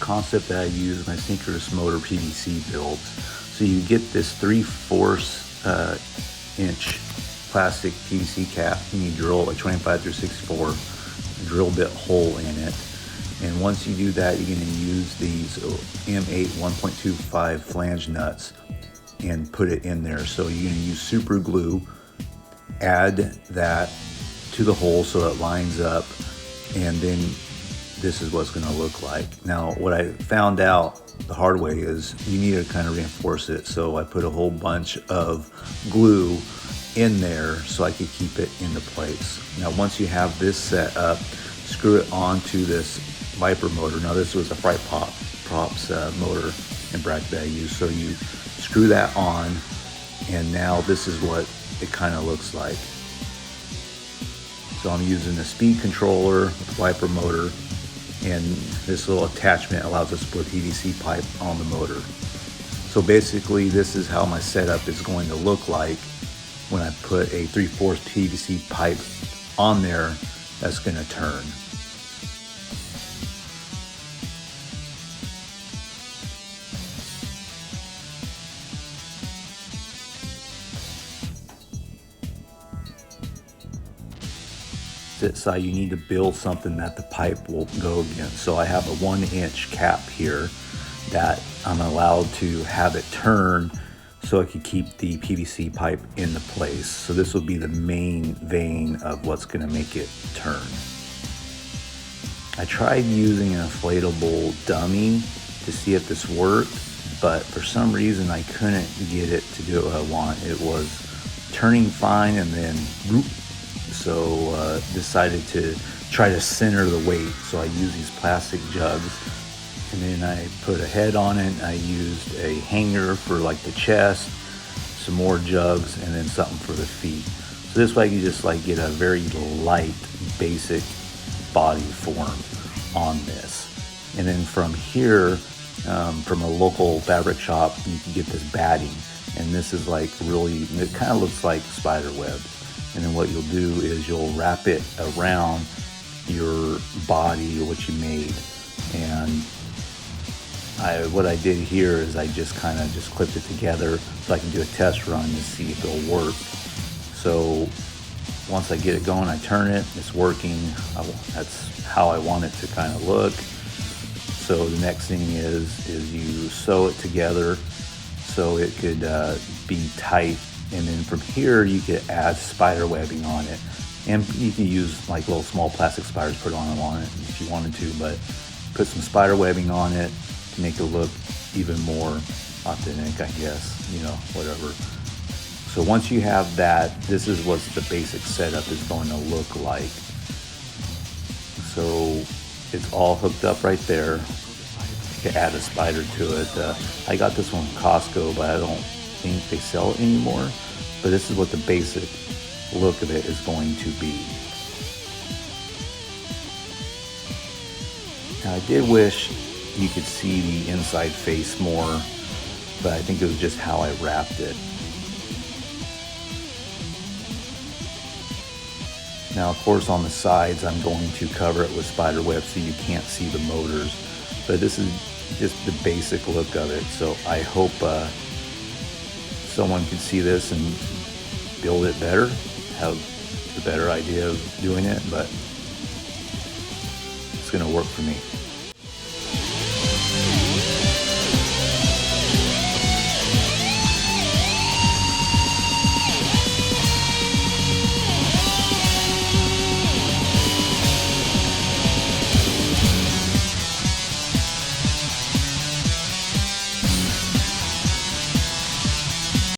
concept that I use in my synchronous motor PVC builds. So you get this 3/4 inch plastic PVC cap, and you drill like 25 through 64 drill bit hole in it. And once you do that, you're going to use these M8 1.25 flange nuts and put it in there. So you're going to use super glue, add that to the hole so it lines up, and then this is what's going to look like. Now, what I found out the hard way is you need to kind of reinforce it. So I put a whole bunch of glue in there so I could keep it into place. Now, once you have this set up, screw it onto this Viper motor. Now, this was a Fright Props motor and bracket that I used. So you screw that on, and now this is what it kind of looks like. So I'm using the speed controller with the Viper motor, and this little attachment allows us to put PVC pipe on the motor. So basically, this is how my setup is going to look like when I put a 3/4 PVC pipe on there that's going to turn. So you need to build something that the pipe will go against. So I have a 1-inch cap here that I'm allowed to have it turn so I can keep the PVC pipe into place. So this will be the main vein of what's going to make it turn. I tried using an inflatable dummy to see if this worked, but for some reason I couldn't get it to do what I want. It was turning fine, and then whoop. So decided to try to center the weight. So I use these plastic jugs, and then I put a head on it. I used a hanger for like the chest, some more jugs, and then something for the feet. So this way you just like get a very light, basic body form on this. And then from here, from a local fabric shop, you can get this batting, and this is like really, it kind of looks like spider web. And then what you'll do is you'll wrap it around your body, what you made. And what I did here is I just kind of just clipped it together so I can do a test run to see if it'll work. So once I get it going, I turn it, it's working. That's how I want it to kind of look. So the next thing is you sew it together so it could be tight. And then from here, you could add spider webbing on it. And you can use like little small plastic spiders, put on it if you wanted to, but put some spider webbing on it to make it look even more authentic, I guess, you know, whatever. So once you have that, this is what the basic setup is going to look like. So it's all hooked up right there. You can add a spider to it. I got this one from Costco, but I don't think they sell it anymore. But this is what the basic look of it is going to be. Now, I did wish you could see the inside face more, but I think it was just how I wrapped it. Now, of course, on the sides, I'm going to cover it with spider web so you can't see the motors. But this is just the basic look of it. So I hope someone can see this and build it better, have the better idea of doing it, but it's going to work for me.